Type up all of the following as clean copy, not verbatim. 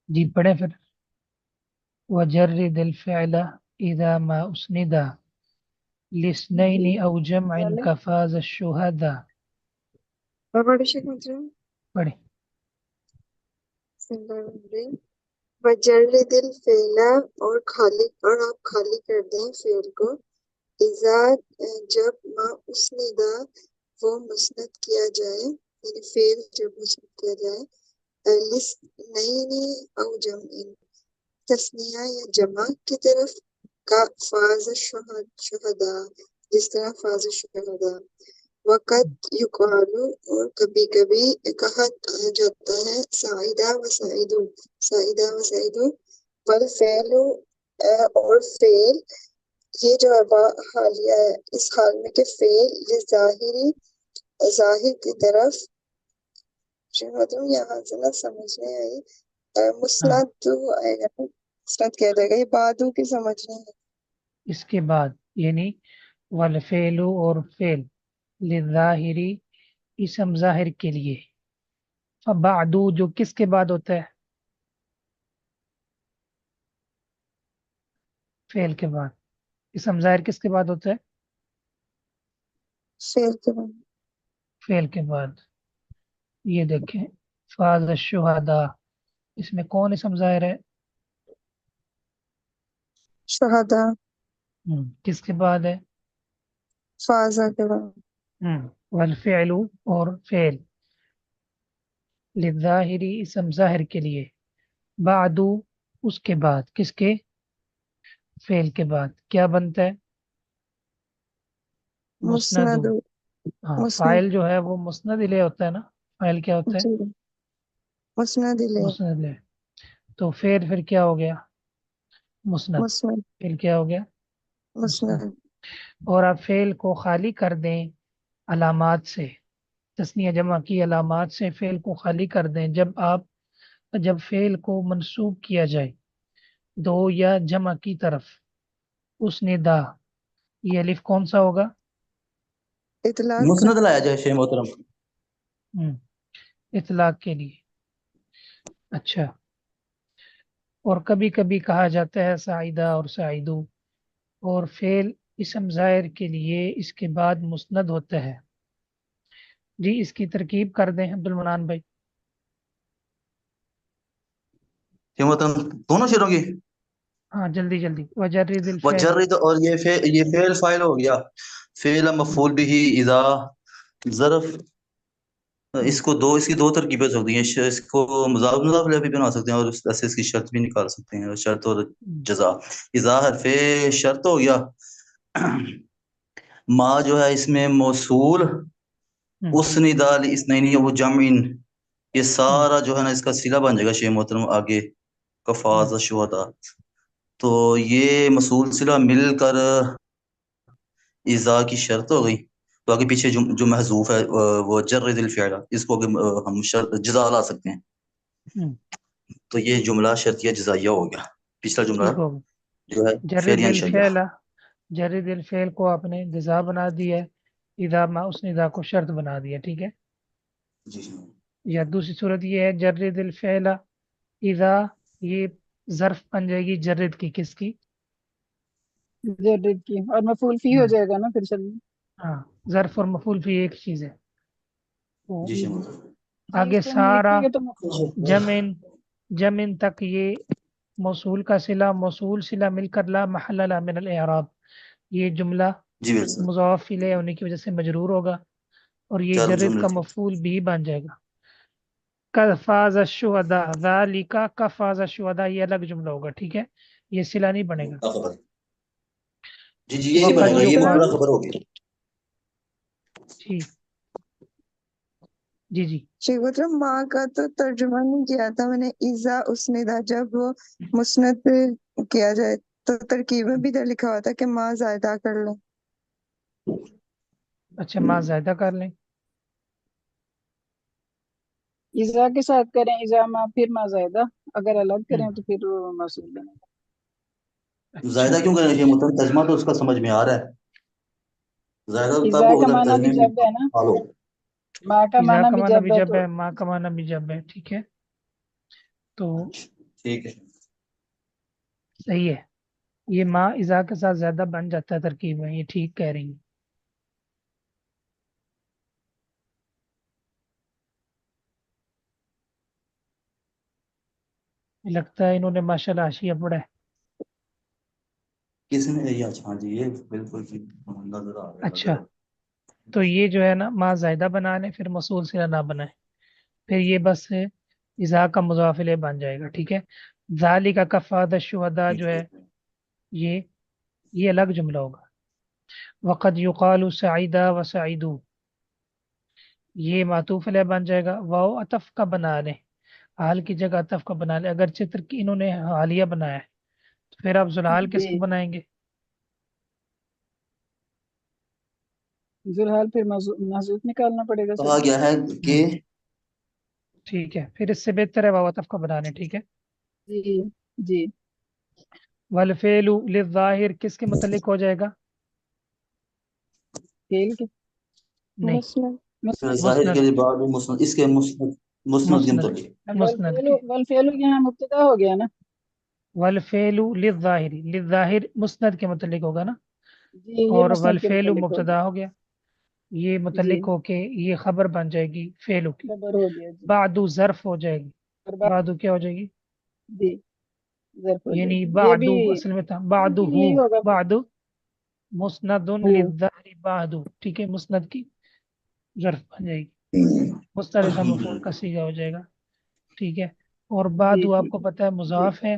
جی پڑھیں پھر. وجرد الفعل اذا ما اسندا لاثنين او جمع والے كفاز الشهداء. اور بڑے شیخ مطلب پڑھیں. وجرد الفعل اور آپ خالی کر دیں فعل کو اذا جب ما اسندا وہ مسند کیا جائے یعنی فعل جب مسند کیا جائے لسنین او جمع تثنیہ یا جمع کی طرف کا فاز شہداء جس طرح فاز شہداء وقت یقالو اور کبھی کبھی کہا جاتا ہے سعیدہ و سعیدو سعیدہ و سعیدو والفعل اور فعل یہ جو حالیہ ہے اس حال میں کہ فعل ظاہری ظاہر کی طرف مطلب یہاں سے نہ سمجھ نہیں آئی ہاں مسند آئے گا نا مسند کہہ دے گا یہ بادو کی سمجھ نہیں ہے اس کے بعد یعنی والفعل اور فعل للظاہری اسم ظاہر کے لیے. فبعدو جو کس کے بعد ہوتا ہے؟ فعل کے بعد. اسم ظاہر کس کے بعد ہوتا ہے؟ فعل کے بعد فعل کے بعد. یہ دیکھیں فاز الشہداء اس میں کون اسم ظاہر ہے؟ شہداء کس کے بعد ہے؟ فازہ کے بعد والفعل اور فعل للظاہری اسم ظاہر کے لیے بعدو اس کے بعد کس کے؟ فعل کے بعد کیا بنتا ہے؟ مسند. مسند ہاں مسند فاعل جو ہے وہ مسند الیہ ہوتا ہے نا. فاعل کیا ہوتا ہے؟ جی مسند الیہ مسند الیہ. تو پھر کیا ہو گیا؟ مسند. مسند پھر کیا ہو گیا؟ مسند. مسند اور آپ فعل کو خالی کر دیں علامات سے تثنیہ جمع کی علامات سے فعل کو خالی کر دیں جب فعل کو منسوب کیا جائے دو یا جمع کی طرف اس نے دا یہ الف کون سا ہوگا؟ اطلاق کا مسند لایا جائے شیخ محترم اطلاق کے لیے. اچھا. اور کبھی کبھی کہا جاتا ہے سعیدہ اور سعیدو اور فعل اسم ظاہر کے لیے اس کے بعد مسند ہوتا ہے. جی اس کی ترکیب کر دیں عبد المنان بھائی. شیخ محترم دونوں شیروں کی ہاں جلدی جلدی. وجرد الفعل وجرد اور یہ فعل فاعل ہو گیا فعل مفعول بھی اذا ظرف اس کی دو ترکیبیں ہو سکتی ہیں اس کو مضاف الیہ بھی بنا سکتے ہیں اور ایسے اس کی شرط بھی نکال سکتے ہیں شرط اور جزا. اذا حرف شرط ہو گیا ما جو ہے اس میں موصول اسند الاثنین و جمع یہ سارا جو ہے نا اس کا صلہ بن جائے گا شیخ محترم آگے کفاز شہداء. تو یہ موصول صلہ مل کر اذا کی شرط ہو گئی تو آگے پیچھے جو محذوف ہے وہ جرد الفعل اس کو ہم جزا لا سکتے ہیں. تو یہ جملہ شرطیہ جزائیہ ہو گیا. پچھلا جملہ ٹھیک ہوگا. جو ہے جرد فعلیہ انشائیہ. جرد الفعل کو آپ نے جزا بنا دیا ہے اذا ما اس نے اذا کو شرط بنا دیا. ٹھیک ہے. جی یا دوسری صورت یہ ہے جرد الفعل اذا یہ ظرف بن جائے گی جرد کی کس کی؟ جرد کی اور مفعول فی ہو جائے گا نا پھر چلیے. ہاں ظرف اور مفعول بھی ایک چیز ہے. تو جی شیخ محترم آگے اس کو ہم سارا لکھیں گے تو جمن تک یہ موصول کا صلہ موصول صلہ مل کر لا محل لها من الاعراب یہ جملہ جی بالکل مضاف الیہ ہونے کی وجہ سے مجرور ہوگا اور یہ چار جرد جملے کا تھے. مفعول بھی بن جائے گا. کفاز الشہداء ذالک کفاز الشہداء یہ الگ جملہ ہوگا. ٹھیک ہے. یہ صلہ نہیں بنے گا. خبر جی یہی وقد بنے گا یہ یقال مبتدا خبر ہوگی. جی جی جی شیخ مطلب ماں کا تو ترجمہ نہیں کیا تھا میں نے اذا اسندا جب وہ مسند کیا جائے تو ترکیب میں بھی تو لکھا ہوا تھا کہ ماں زائدہ کر لو. اچھا ما زائدہ کر لیں. اذا کے ساتھ کریں اذا ما پھر ما زائدہ اگر الگ کریں تو پھر وہ موصول بنے گا. اچھا زائدہ کیوں کرنا چاہیے مطلب ترجمہ تو اس کا سمجھ میں آ رہا ہے. زائدہ تب اذا کا ہوگا جب معنی بھی ترجمے جب ہے نا میں حال ہو. ما کا اذا معنی کا بھی معنی جب بھی ہے جب تو ہے ما کا معنی بھی جب ہے. ٹھیک ہے. تو ٹھیک ہے. صحیح ہے. یہ ما اذا کے ساتھ زیادہ بن جاتا ہے ترکیب میں, یہ ٹھیک کہہ رہی ہیں. لگتا ہے انہوں نے ماشاءاللہ حاشیہ پڑھا ہے. کس نے یہ؟ ہاں جی یہ بالکل نظر آ رہا اچھا, ہے. تو یہ جو ہے نا ما زائدہ بنا لیں, پھر موصول صلہ نہ بنائیں, پھر یہ بس اذا کا مضاف الیہ بن جائے گا. ٹھیک ہے. ذالک کفاد الشہداء جو ہے یہ الگ جملہ ہوگا. وقد یقال سعیدا و سعیدو, یہ معطوف علیہ بن جائے گا. واو عطف کا بنا لیں, حال کی جگہ عطف کا بنا لیں. اگر چتر کی انہوں نے حالیہ بنایا ہے تو پھر آپ ذوالحال کس کو جی بنائیں گے؟ ذوالحال پھر محذوف نکالنا پڑے گا کہا سر. گیا ہے کہ ٹھیک ہے, پھر اس سے بہتر ہے واو عطف کا بنا لیں. ٹھیک ہے. جی جی والفعل للظاہر کس کے متعلق ہو جائے گا؟ فعل کے نہیں, مسند ظاہر کے مسند. لیے بعد میں مسند اس کے مسند کے مسند متعلق. مسند والفعل کے. والفعل یہاں مبتدا ہو گیا نا. والفعل للظاہر, للظاہر مسند کے متعلق ہوگا نا, جی یہ اور مسند کے والفعل متعلق ہو مبتدا ہو گیا, یہ گیا. جی متعلق ہو کے یہ خبر بن جائے گی فعل کی. خبر ہو گیا. جی بعدو ظرف ہو جائے گی. اور بعد بعدو کیا ہو جائے گی؟ جی ظرف ہو جائے یعنی گی. یہ بھی بعدو اصل میں تھا بعدو ممکن ہو, یہی ہوگا. بعدو مسند ہو للظاہر بعدو. ٹھیک ہے, مسند کی ظرف بن جائے گی, مستتر اسم مفعول کا صیغہ ہو جائے گا. ٹھیک ہے. اور جی بعدو آپ ٹھیک کو ہے. پتہ ہے جی مضاف ہے,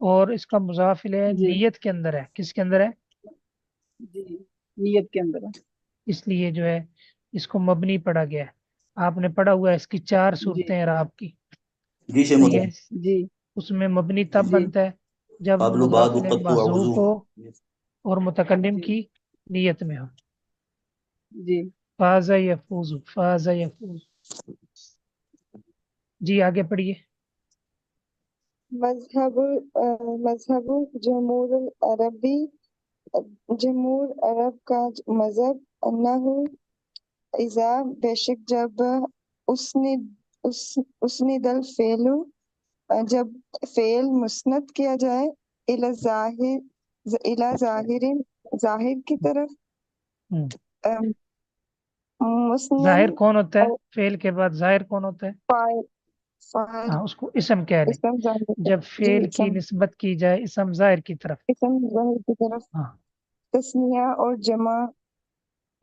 اور اس کا مضاف الیہ جی نیت کے اندر ہے. کس کے اندر ہے؟ جی نیت کے اندر ہے. اس لیے جو ہے اس کو مبنی پڑھا گیا ہے. آپ نے پڑھا ہوا ہے اس کی 4 جی صورتیں اعراب کی. جی شیخ صحیح ہے. محترم. جی اس میں مبنی تب جی بنتا ہے جب قبل بعد مضاف الیہ قد محذوف اعوذ. ہو اور متکلم جی کی نیت میں ہو. جی فاز یفوز, فاز یفوز. جی آگے پڑھیے. مذہب جمہور العربی، جمہور عرب کا مذہب انہو اذا بے شک جب اسند الفعل جب فعل مسند کیا جائے الی ظاہر ظاہر کی طرف ہم. مسنن ظاہر کون ہوتا ہے؟ اور فعل کے بعد ظاہر کون ہوتا ہے؟ فاعل فاعل ہاں, اس کو اسم کہہ رہے اسم ظاہر ہیں. جب جی فعل کی نسبت کی جائے اسم ظاہر کی طرف. اسم ظاہر کی طرف ہاں. تسنیہ اور جمع،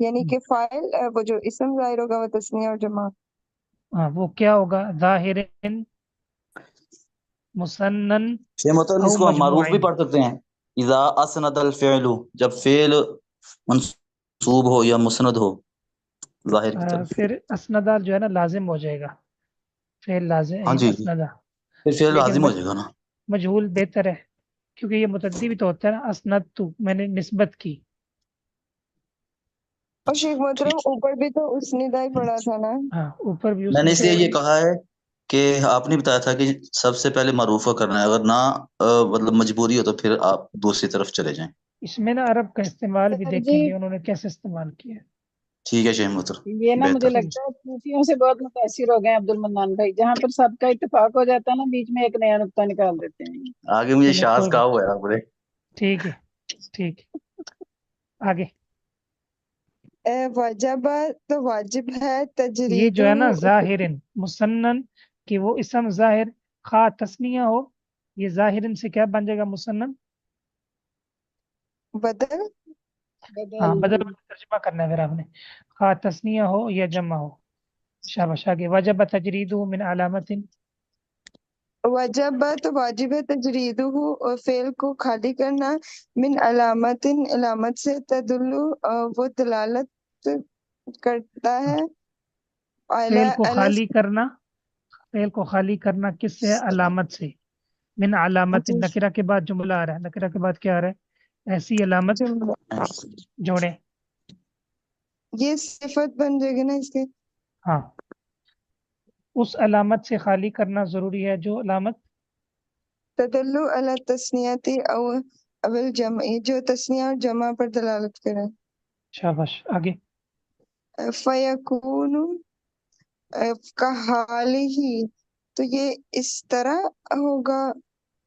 یعنی کہ فاعل وہ جو اسم ظاہر ہوگا وہ تسنیہ اور جمع. ہاں, وہ کیا ہوگا؟ ظاہر مسنن شیخ محترم او اس کو ہم معروف بھی مجموعین. پڑھ سکتے ہیں. اذا اسند الفعل جب فعل منصوب ہو یا مسند ہو ظاہر کی طرف. پھر اسندہ جو ہے نا لازم ہو جائے گا, فعل ہاں لازم جی اسندہ. پھر فعل لیکن لازم ہو جائے گا نا. مجہول بہتر ہے, کیونکہ یہ متعدی بھی تو ہوتا ہے نا. اسند تو میں نے نسبت کی. اور شیخ محترم اوپر بھی تو اسندہ ہی پڑا تھا نا. ہاں, اوپر بھی میں اس نے نے اس لیے پڑھا. یہ کہا ہے کہ آپ نے بتایا تھا کہ سب سے پہلے معروف کرنا ہے, اگر نہ مطلب مجبوری ہو تو پھر آپ دوسری طرف چلے جائیں. اس میں نا عرب کا استعمال بھی سر جی دیکھیں گے انہوں نے کیسے استعمال کیا ہے. ٹھیک ہے شیخ محترم یہ نا مجھے بہتر. ٹھیک. لگتا ہے صوفیوں سے بہت متاثر ہو گئے ہیں عبد المنان بھائی. جہاں پر سب کا اتفاق ہو جاتا ہے نا بیچ میں ایک نیا نقطہ نکال دیتے ہیں. آگے مجھے چلے شاذ کوئی کہا بات. ہوا ہے آپ نے. ٹھیک ہے, ٹھیک ہے. آگے وجب تو واجب ہے یہ جو ہے نا تجرید ظاہرن مسنن کہ وہ اسم ظاہر خواہ تسنیہ ہو, یہ ظاہرن سے کیا بن جائے گا؟ مسنن. بدل ہاں, بدل بدل ترجمہ کرنا ہے پھر آپ نے, خواہ تسنیہ ہو یا جمع ہو. شاباش. آگے وجب تجرید من علامت. وجب تو واجب ہے تجرید اور فعل کو خالی کرنا من علامت علامت سے تدل وہ دلالت کرتا ہے فعل کو اعلی خالی کرنا, فعل کو خالی کرنا کس سے؟ علامت سے. من علامت, نکرہ کے بعد جملہ آ رہا ہے, نکرہ کے بعد کیا آ رہا ہے؟ ایسی علامت جملہ. جوڑے. یہ صفت بن جائے گی نا اس کے. ہاں, اس علامت سے خالی کرنا ضروری ہے جو علامت تدل علی تسنیتی او اول جمع جو تسنیہ اور جمع پر دلالت کرے. شاباش. آگے فیکون کا حال ہی تو یہ اس طرح ہوگا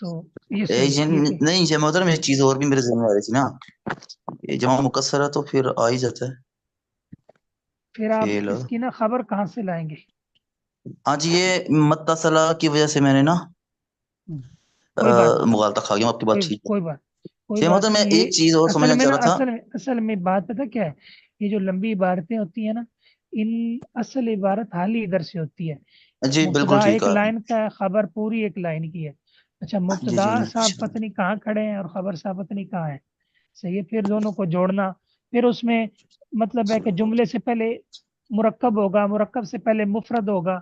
تو یہ صحیح ہے، ٹھیک ہے. نہیں جمع محترم ایک چیز اور بھی میرے ذہن میں آ رہی تھی نا، یہ جمع مکسر ہے تو پھر آ ہی جاتا ہے پھر آپ فعل. اس کی نا خبر کہاں سے لائیں گے؟ ہاں جی یہ متصلہ کی وجہ سے میں نے نا کوئی بات نہیں، مغالطہ کھا گیا، آپ کی بات ٹھیک ہے. کوئی شیخ بات محترم میں نہیں. ایک چیز اور اصل سمجھنا میں چاہ نا رہا تھا. اصل میں بات پتہ کیا ہے، یہ جو لمبی عبارتیں ہوتی ہیں نا، ان اصل عبارت حالی ادھر سے ہوتی ہے. جی بالکل مبتدا ٹھیک ایک ہے. لائن کا ہے، خبر پوری ایک لائن کی ہے. اچھا جی مبتدا جی صاحب پتہ نہیں کہاں کھڑے ہیں اور خبر صاحب پتہ نہیں کہاں ہے. صحیح ہے، پھر دونوں کو جوڑنا، پھر اس میں مطلب ہے کہ جملے سے پہلے مرکب ہوگا، مرکب سے پہلے مفرد ہوگا،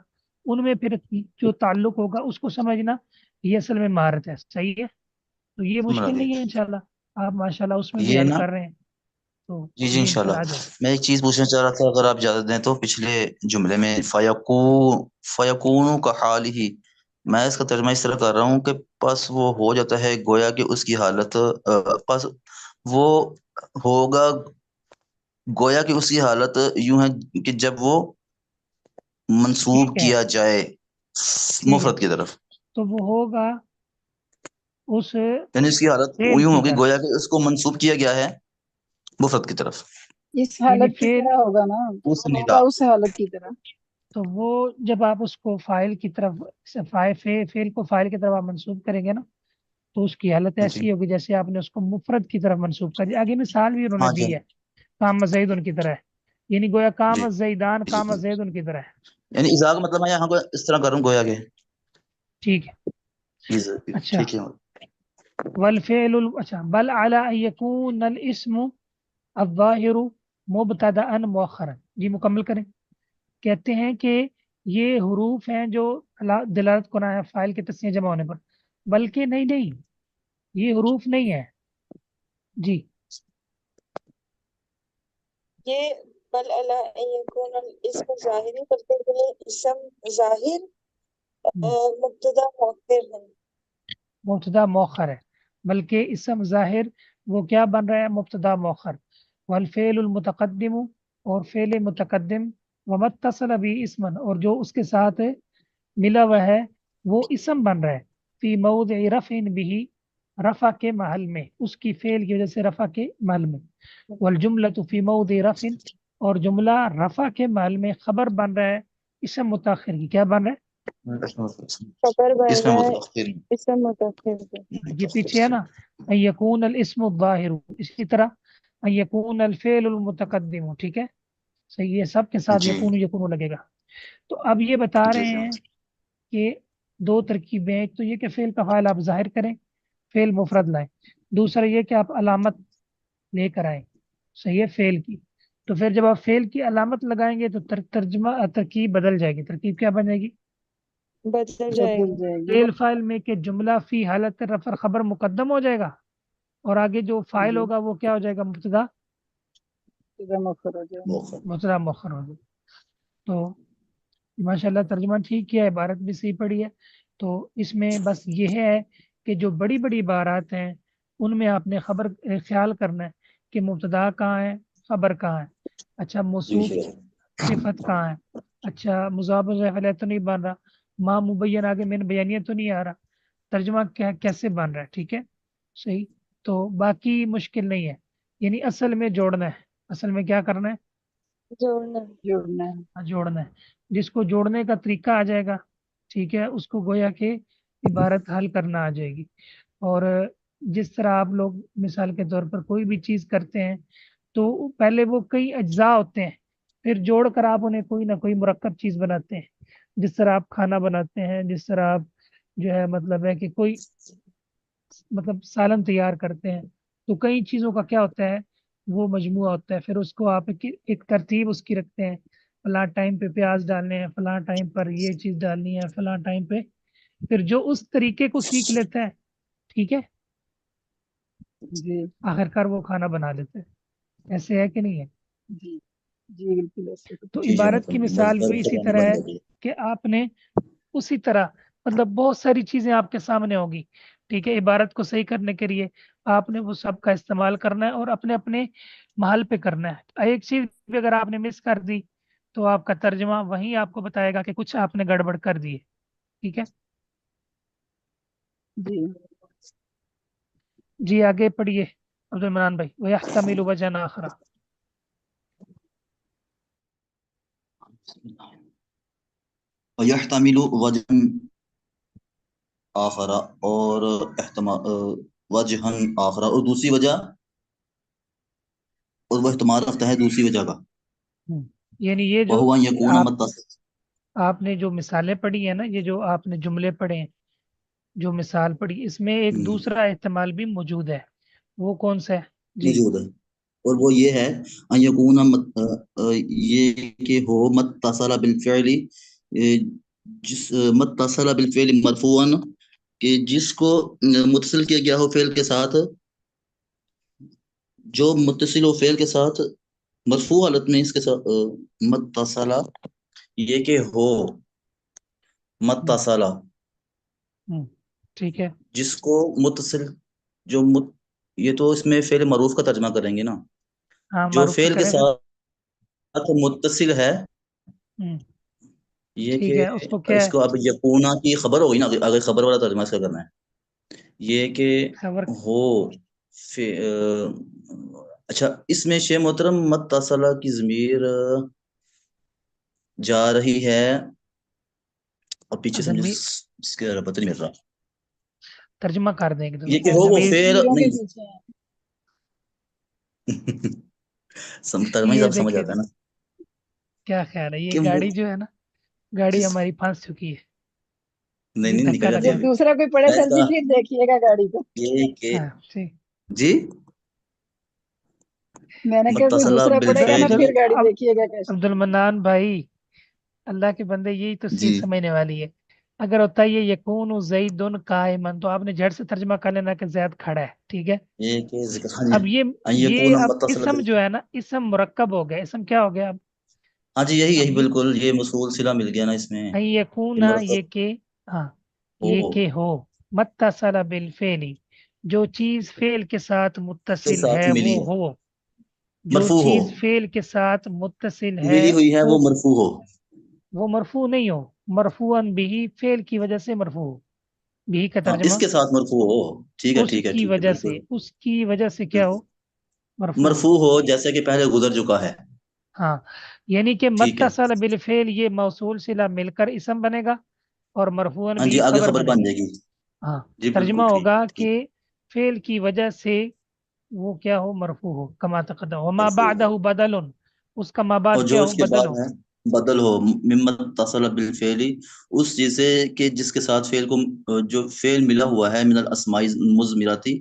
ان میں پھر جو تعلق ہوگا اس کو سمجھنا، یہ اصل میں مہارت ہے. صحیح ہے، تو یہ سمجھ مشکل گیا. نہیں ہے انشاءاللہ. آپ ماشاءاللہ اس میں بھی یہ حل نا کر رہے ہیں، تو جی جی جی انشاءاللہ. انشاءاللہ آ جائے. میں ایک چیز پوچھنا چاہ رہا تھا اگر آپ اجازت دیں تو. پچھلے جملے میں فیکون کا حال ہی، میں اس کا ترجمہ اس طرح کر رہا ہوں کہ پس وہ ہو جاتا ہے گویا کہ اس کی حالت پس وہ ہوگا گویا کہ اس کی حالت یوں ہے کہ جب وہ منسوب ٹھیک ہے، کیا جائے ٹھیک ہے، مفرد کی طرف، تو وہ ہوگا اس یعنی اس کی حالت فعل یوں کی ہوگی طرح. گویا کہ اس کو منسوب کیا گیا ہے مفرد کی طرف. اس یعنی حالت کی فعل، طرح ہوگا نا، اس وہ ندا ہوگا اس حالت کی طرح. تو وہ جب آپ اس کو فائل کی طرف فعل کو فائل کی طرف آپ منسوب کریں گے نا، تو اس کی حالت جی ایسی ہوگی جیسے آپ نے اس کو مفرد کی طرف منسوب کر دیا. آگے مثال بھی انہوں نے ہاں جی دی ہے، کام زید ان کی طرح ہے، یعنی گویا جی کام زیدان جی. کام زید ان کی طرح ہے. یعنی اذا کا مطلب میں یہاں کو اس طرح کروں گویا کہ ٹھیک ہے. اچھا ٹھیک ہے. والفعل اچھا بل على ان يكون الاسم الظاہر مبتدا مؤخرا. جی مکمل کریں. کہتے ہیں کہ یہ حروف ہیں جو دلالت کرنا ہے فاعل کے تسنیہ جمع ہونے پر، بلکہ نہیں، یہ حروف نہیں ہے. جی یہ بل علی ان یکون الاسم ظاہری، بلکہ یہ اسم ظاہر مبتدا مؤخر ہے. مبتدا مؤخر ہے، بلکہ اسم ظاہر وہ کیا بن رہا ہے، مبتدا مؤخر. والفعل المتقدم، اور فعل متقدم، ومتصل بھی اسمن، اور جو اس کے ساتھ ملا ہوا ہے وہ اسم بن رہا ہے. فی موضع رفع بھی، رفع کے محل میں، اس کی فعل کی وجہ سے رفع کے محل میں. والجملۃ فی موضع رفع، اور جملہ رفع کے محل میں خبر بن رہا ہے اسم متاخر کی. کیا بن رہا ہے؟ خبر بن اس میں رہا ہے متأخر. اسم متاخر سے. یہ پیچھے ہے نا، ان یکون الاسم الظاہر، اسی طرح ان یکون الفعل المتقدم. ٹھیک ہے، صحیح ہے، سب کے ساتھ جی یکون لگے گا. تو اب یہ بتا جی رہے جی. ہیں کہ دو ترکیبیں، ایک تو یہ کہ فعل کا فاعل آپ ظاہر کریں، فعل مفرد لائیں. دوسرا یہ کہ آپ علامت لے کر آئیں، صحیح ہے، فعل کی. تو پھر جب آپ فعل کی علامت لگائیں گے تو ترکیب بدل جائے گی. ترکیب کیا بنے گی؟ بدل جائے بدل گی. جائے گی. فعل فاعل میں کہ جملہ فی حالت رفع خبر مقدم ہو جائے گا، اور آگے جو فاعل جی ہوگا وہ کیا ہو جائے گا، مبتدا سیدھا مؤخر ہو جائے. مبتدا مؤخر ہو جائے. تو ماشاءاللہ ترجمہ ٹھیک کیا ہے، عبارت بھی صحیح پڑھی ہے. تو اس میں بس یہ ہے کہ جو بڑی بڑی عبارات ہیں ان میں آپ نے خبر خیال کرنا ہے کہ مبتدا کہاں ہے، خبر کہاں ہے. اچھا موصوف صفت کہاں ہے، اچھا مضاف مضاف الیہ تو نہیں بن رہا، ما مبین آگے من بیانیہ تو نہیں آ رہا، ترجمہ کیسے بن رہا ہے. ٹھیک ہے، صحیح. تو باقی مشکل نہیں ہے، یعنی اصل میں جوڑنا ہے. اصل میں کیا کرنا ہے، جوڑنا. جوڑنا ہے. جوڑنا ہے. جس کو جوڑنے کا طریقہ آ جائے گا، ٹھیک ہے، اس کو گویا کہ عبارت حل کرنا آ جائے گی. اور جس طرح آپ لوگ مثال کے طور پر کوئی بھی چیز کرتے ہیں تو پہلے وہ کئی اجزاء ہوتے ہیں، پھر جوڑ کر آپ انہیں کوئی نہ کوئی مرکب چیز بناتے ہیں. جس طرح آپ کھانا بناتے ہیں، جس طرح آپ جو ہے مطلب ہے کہ کوئی مطلب سالن تیار کرتے ہیں، تو کئی چیزوں کا کیا ہوتا ہے، وہ مجموعہ ہوتا ہے. پھر اس کو آپ ایک ترتیب اس کی رکھتے ہیں، فلاں ٹائم پہ پیاز ڈالنے ہیں، فلاں ٹائم پر یہ چیز ڈالنی ہے، فلاں ٹائم پہ. پھر جو اس طریقے کو سیکھ لیتا ہے، ٹھیک ہے، جی آخرکار وہ کھانا بنا لیتے ہیں. ایسے ہے کہ نہیں ہے؟ جی جی بالکل ایسے. تو جی جی عبارت کی مطلب مثال مصدر بھی اسی زبان طرح بن ہے جاتی ہے. کہ آپ نے اسی طرح مطلب بہت ساری چیزیں آپ کے سامنے ہوگی. ٹھیک ہے، عبارت کو صحیح کرنے کے لیے آپ نے وہ سب کا استعمال کرنا ہے اور اپنے اپنے محل پہ کرنا ہے. ایک چیز بھی اگر آپ نے مس کر دی تو آپ کا ترجمہ وہیں آپ کو بتائے گا کہ کچھ آپ نے گڑبڑ کر دی ہے. ٹھیک ہے. جی جی آگے پڑھیے عبد المنان بھائی. وَيَحْتَمِلُ وَجْهًا آخَرَ. وَيَحْتَمِلُ وَجْهًا آخر، اور احتمال وجہن آخر، اور دوسری وجہ، اور وہ احتمال رکھتا ہے دوسری وجہ کا، یعنی یہ جو وَهُوَ أَن يَكُونَ آپ متصل. آپ نے جو مثالیں پڑھی ہیں نا، یہ جو آپ نے جملے پڑھے ہیں، جو مثال پڑھی، اس میں ایک دوسرا احتمال بھی موجود ہے. وہ کون سا ہے؟ جی موجود ہے، اور وہ یہ ہے ان یکون یہ کہ ہو متصل بالفعل، جس متصل بالفعل مرفوعا، کہ جس کو متصل کیا گیا ہو فعل کے ساتھ، جو متصل ہو فعل کے ساتھ مرفوع حالت میں، اس کے ساتھ متصل، یہ کہ ہو متصل، ٹھیک ہے. جس کو متصل، یہ تو اس میں فعل معروف کا ترجمہ کریں گے نا، ہاں جو معروف کا فعل کے کریں پھر. ساتھ متصل ہے، یہ ٹھیک کہ ہے، اس کو کیا اس ہے؟ کو اب یقونا کی خبر ہوگی نا، اگر خبر والا ترجمہ اس کا کرنا ہے، یہ کہ خبر. ہو اچھا، اس میں شے محترم متصلہ کی ضمیر جا رہی ہے، اور پیچھے سے مجھے ضمیر اس کے پتہ نہیں مل رہا، ترجمہ کر دیں ایک دو. یہ کہ ہو وہ ضمیر فعل زیروں کے نہیں. پیچھے ہیں. ترجمہ ہی یہ سب سمجھ دیکھیں آتا ہے نا کیا خیال ہے، یہ کہ گاڑی جو ہے نا، گاڑی ہماری پھنس چکی ہے. نہیں یہ نہیں، دھکا نکل جاتی جب لگا. ابھی. دوسرا کوئی پڑھے میں سر جی کہا پھر دیکھیے گا گاڑی کو. یہ کہ ہاں ٹھیک. جی میں نے کہا کوئی متصلہ دوسرا پڑھے گا نا بالفعل. پھر گاڑی دیکھیے گا کیسے. عبد المنان بھائی، اللہ کے بندے، یہی تو جی چیز سمجھنے والی ہے. اگر ہوتا ہے یہ یکون زید قائمن، تو آپ نے جھٹ سے ترجمہ کر لینا کہ زید کھڑا ہے. ٹھیک ہے. یہ کہ ذکر، ہاں جی، اب یہ ان یہ یکون اب متصل اسم جو ہے نا، اسم مرکب ہو گیا. اسم کیا ہو گیا اب؟ ہاں جی، یہی اب یہی بالکل، یہ موصول صلہ مل گیا نا اس میں، ان یہ یکون، مرکب یہ کہ، ہاں، ہو یہ کہ ہو متصل بالفعل، جو چیز فعل کے ساتھ کے متصل ساتھ ہے ملی وہ ہے، ہو. جو مرفوع ہو، چیز فعل کے ساتھ متصل ہے ملی ہوئی ہے، وہ وہ مرفوع ہو. وہ مرفوع نہیں ہو. مرفوعاً بھی، فعل کی وجہ سے مرفوع ہو. بھی کا ہاں، اس ترجمہ کے ساتھ مرفوع ہو. ٹھیک ہے اس ٹھیک ہے کی ٹھیک ہے، وجہ سے، بالکل اس کی وجہ سے کیا ہو؟ مرفوع ہو. مرفوع ہو، جیسے کہ پہلے گزر چکا ہے. ہاں، یعنی کہ ٹھیک ہے، متصل بالفعل، یہ موصول صلہ مل کر اسم بنے گا، اور مرفوعاً ہاں بھی جی، آگے خبر خبر بنے بن گی. جائے گی. ہاں، جی ترجمہ بالکل ٹھیک ہوگا ٹھیک، کہ فعل کی وجہ سے وہ کیا ہو؟ مرفوع ہو. کما تقدم وما مرفوع ہو. بعدہ بدل، اس کا ما بعد اور جو کیا ہو؟ اس کے بدل بعد ہو. ہے بدل ہو، ممن اتصل بالفعل، اس چیز سے کہ جس کے ساتھ فعل کو، جو فعل ملا ہوا ہے، من الاسماء مضمراتی،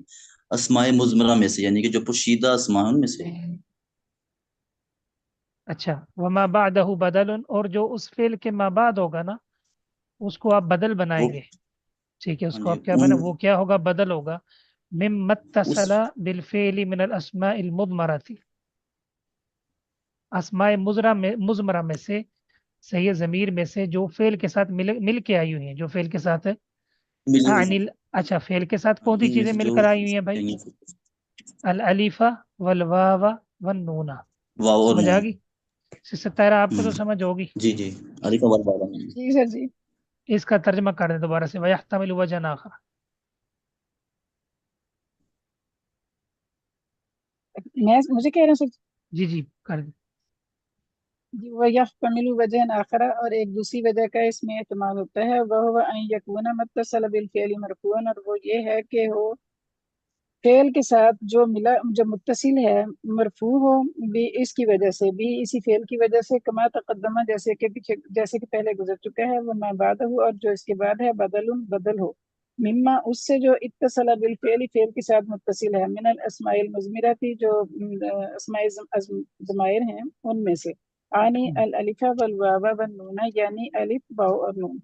اسماء مضمرہ میں سے، یعنی کہ جو پوشیدہ اسماء ہیں ان میں سے. اچھا، وما بعدہ بدل، اور جو اس فعل کے ما بعد ہوگا نا، اس کو آپ بدل وہ بنائیں گے. ٹھیک ہے، اس ہاں کو جی، آپ کیا ان بنا، وہ کیا ہوگا؟ بدل ہوگا. مما اس اتصل بالفعل من الاسماء المضمرة، اسماء مضمرہ میں سے، صحیح ضمیر میں سے، جو فعل کے ساتھ مل کے آئی ہوئی ہیں، جو فعل کے ساتھ ملی ہوئی ہیں. اچھا، فعل کے ساتھ کون سی ان میں چیزیں سے مل جو کر آئی ہوئی ہیں بھائی؟ الالف والواو والنون. واو اور سمجھ آ نون. گئی؟ ستارہ آپ کو تو سمجھ ہوگی. جی جی، علی کا والا. جی سر جی. اس کا ترجمہ کر دیں دوبارہ سے. وَيَحْتَمِلُ وَجْهًا آخَرَ. مجھے کہہ رہے ہیں سر جی جی کر دیں. جی. وَيَحْتَمِلُ وَجْهًا آخَرَ، اور ایک دوسری وجہ کا اس میں احتمال ہوتا ہے. وَهُوَ أَن يَكُونَ مُتَّصِلًا بِالْفِعْلِ مَرْفُوعًا، اور وہ یہ ہے کہ ہو فعل کے ساتھ جو متصل ہے مرفوع ہو، بھی اس کی وجہ سے، بھی اسی فعل کی وجہ سے، کما تقدمہ، جیسے کہ پہلے گزر چکا ہے. وہ ما بعد ہو، اور جو اس کے بعد ہے، بدل ہو، مما اس سے، جو اتصل بالفعل، فعل کے ساتھ متصل ہے، من الاسماء المضمرتی، جو اسماء ضمائر ہیں ان میں سے، آنی الالف والواو والنون، یعنی الف، واو اور نون.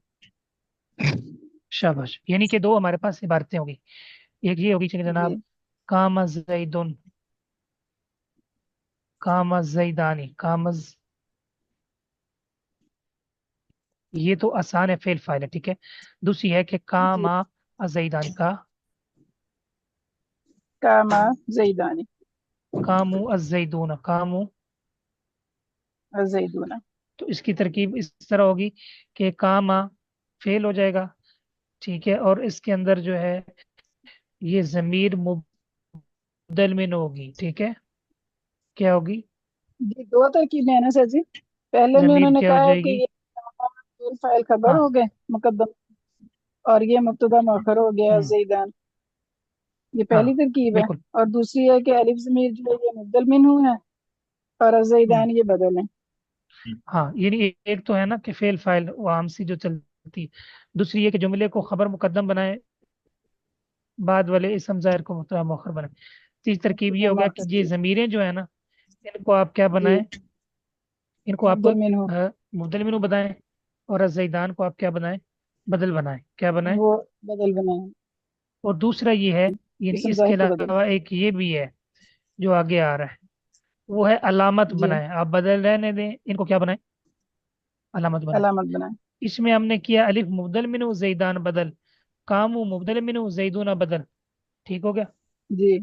شاباش. یعنی کہ دو ہمارے پاس عبارتیں ہوگی. ایک یہ ہوگی کہ جناب جی قام زیدن، قام زیدانی، یہ تو آسان ہے، فعل فاعل ہے. ٹھیک ہے. دوسری ہے کہ قام جی. زیدانی، کا کاما زیدانی، قاموا الزیدون، قاموا. زیدون. تو اس کی ترکیب اس طرح ہوگی کہ کاما فعل ہو جائے گا، ٹھیک ہے، اور اس کے اندر جو ہے یہ ضمیر مبدل من ہوگی، ٹھیک ہے، کیا ہوگی؟ جی دو ترکیبیں ہیں نا سر جی، پہلے میں انہوں ضمیر نے کیا ہو کہا ہے جائے کہ گی؟ یہ فاعل خبر ہاں ہو گئے مقدم، اور یہ مبتدا مؤخر ہو گیا زیدان، یہ ہاں پہلی ترکیب ہے، بالکل۔ اور دوسری ہے کہ الف ضمیر جو ہے یہ مبدل منہو ہے اور زیدان یہ بدل ہے۔ ہاں یعنی ایک تو ہے نا کہ فعل فاعل وہ عام سی جو چلتی، دوسری یہ کہ جملے کو خبر مقدم بنائے، بعد والے اسم ظاہر کو مبتدا مؤخر بنائے۔ تیسری ترکیب یہ مبتدا ہو گیا کہ مؤخر یہ جی ضمیریں جو ہے نا ان کو آپ کیا جی بنائیں، ان کو آپ مبدل منہو مبدل منو بنائیں، اور زیدان کو آپ کیا بنائیں؟ بدل بنائیں، کیا بنائیں؟ وہ بدل بنائیں، اور دوسرا یہ ہے، یعنی اسم اس کے ظاہر کو بدل علاوہ ایک یہ بھی ہے جو آگے آ رہا ہے، وہ ہے علامت جی بنائیں، آپ بدل رہنے دیں، ان کو کیا بنائیں؟ علامت بنائیں۔ علامت بنائیں اس میں ہم نے کیا الف مبدل منو زیدان بدل، کامو مبدل منو زیدون بدل، ٹھیک ہو گیا؟ جی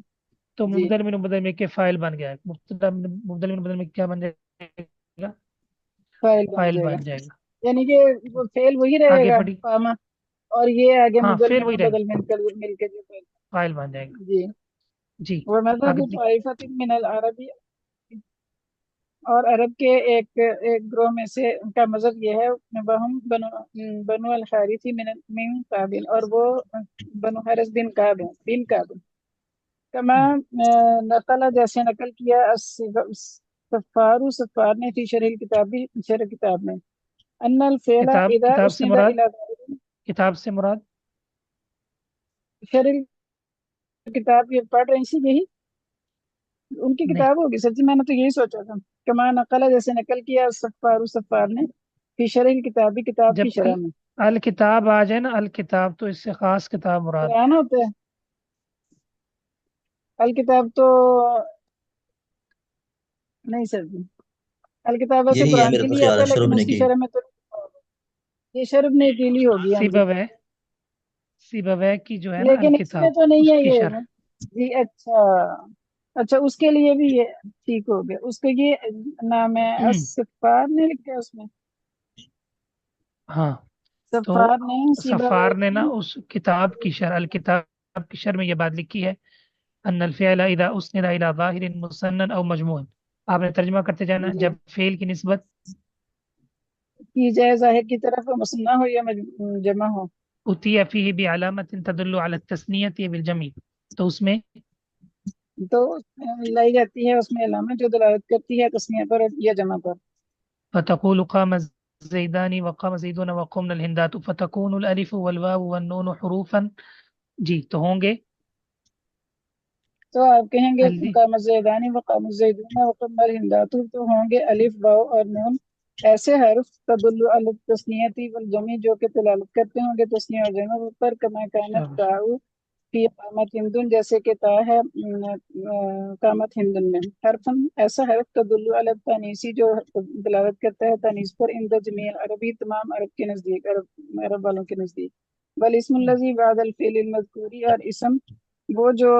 تو جی مبدل منو بدل میں کے فائل بن گیا ہے، مبدل منو بدل میں کیا بن جائے گا؟ فاعل بن فائل جائے گا، بن جائے گا۔ یعنی کہ وہ فعل وہی رہے آگے گا پڑھی، قامہ، اور یہ آگے ہاں مبدل فعل منہو وہی رہے گا، بدل مل کے جو فعل، فائل بن جائے گا۔ جی جی وہ آگے مذہب پڑھی۔ طائفۃ من العربی، اور عرب کے ایک گروہ میں سے ان کا مذہب یہ ہے، وہم بنو الحارث من کعب، اور وہ بنو حارث بن کعب ہیں، بن کعب، کما نقل جیسے نقل کیا سفار نے فی شرح کتاب میں، ان الفعل اذا کتاب سے اسند مراد، الى ظاہر، کتاب سے مراد شرح کتاب یہ پڑھ رہی تھی یہی ان کی نہیں، کتاب ہوگی سر جی، میں نے تو یہی سوچا تھا، کما نقل جیسے نقل کیا سفار نے فی شرح کتاب جب کی شرح میں، الکتاب آ جائے نا، الکتاب تو اس سے خاص کتاب مراد ہے۔ قرآن ہوتا ہے الکتاب تو نہیں سر جی، الکتاب ویسے یہی ہے قرآن میرا کے تو لیے خیال آتا ہے ہے شرب لیکن نے اس کی کی. شرح میں تو یہ شرف نے اکیلی ہوگی، ہاں جی، سیبویہ، سیبویہ کی جو ہے نا لیکن اس میں الکتاب، تو نہیں اس ہے کی یہ شرح۔ جی، اچھا اچھا، اس کے لیے بھی یہ ٹھیک ہو گیا، اس کا یہ نام ہے سفار نے لکھا ہے اس میں، ہاں تو سفار نے صفار سیبویہ نے نا کی، اس کتاب کی شرح، الکتاب کی شرح میں یہ بات لکھی ہے، ان الفعل اذا اسند الى ظاہر مسنن او مجموع، آپ نے ترجمہ کرتے جانا، جی جب فعل کی نسبت کی جائے ظاہر کی طرف، مثنیٰ ہو یا جمع ہو، اتي فيه بعلامة تدل على التثنية بالجمع، تو اس میں تو لائی جاتی ہے اس میں علامت جو دلالت کرتی ہے تسنیہ پر یا جمع پر، فتقول قام زيدان وقام زيدون وقمنا الهندات، فتكون الالف والواو والنون حروفا، جی تو ہوں گے تو آپ کہیں گے الف، قام زیدانی وقام الزیدون وقم الہندات، تو ہوں گے الف واو اور نون ایسے حرف تدل علی التثنیۃ والجمع جو کہ دلالت کرتے ہوں گے تثنیہ اور جمع پر، کما کانت تاؤ فی قامت ہندن، جیسے کہ تا ہے قامت ہندن میں، حرفن ایسا حرف تدل علی التانیث جو دلالت کرتا ہے تانیث پر، عند جمیع عربی تمام عرب کے نزدیک، عرب والوں کے نزدیک، بل اسم الذی بعد الفعل المذکور، اور اسم وہ جو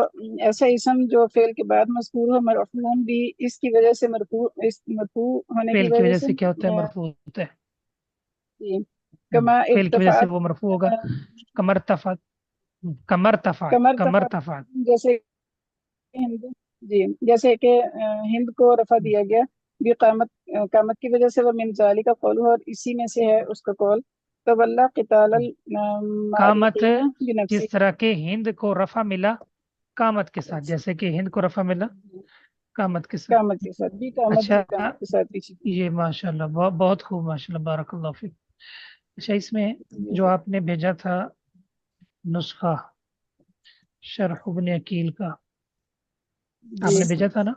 ایسا اسم جو فعل کے بعد مذکور ہو، مرفوع بھی اس کی وجہ سے، مرفوع ہونے کی فعل کی وجہ وجہ سے، سے کیا ہوتا ہے؟ مرفوع ہوتا ہے، کما فعل کی وجہ سے ارتفاعت وہ مرفوع ہوگا، کمرتفعت، کمرتفعت، کمر کمرتفعت، جیسے ہند، جی جیسے کہ ہند کو رفع دیا گیا بھی قامت کی وجہ سے، وہ من ذالک قول، اور اسی میں سے ہے اس کا قول، تولا قتال کامت، المعرقین بنفسی، جس طرح کے ہند کو رفع ملا کامت کے ساتھ، جیسے کہ ہند کو رفع ملا کامت کے ساتھ۔ قامت کے ساتھ بھی، قامت اچھا بھی قامت کے ساتھ پیچھے، یہ ماشاء اللہ بہت بہت خوب، ماشاء اللہ بارک اللہ فیک۔ اچھا اس میں جی جو سر آپ نے بھیجا تھا نسخہ شرح ابن عقیل کا، آپ جی نے بھیجا تھا نا،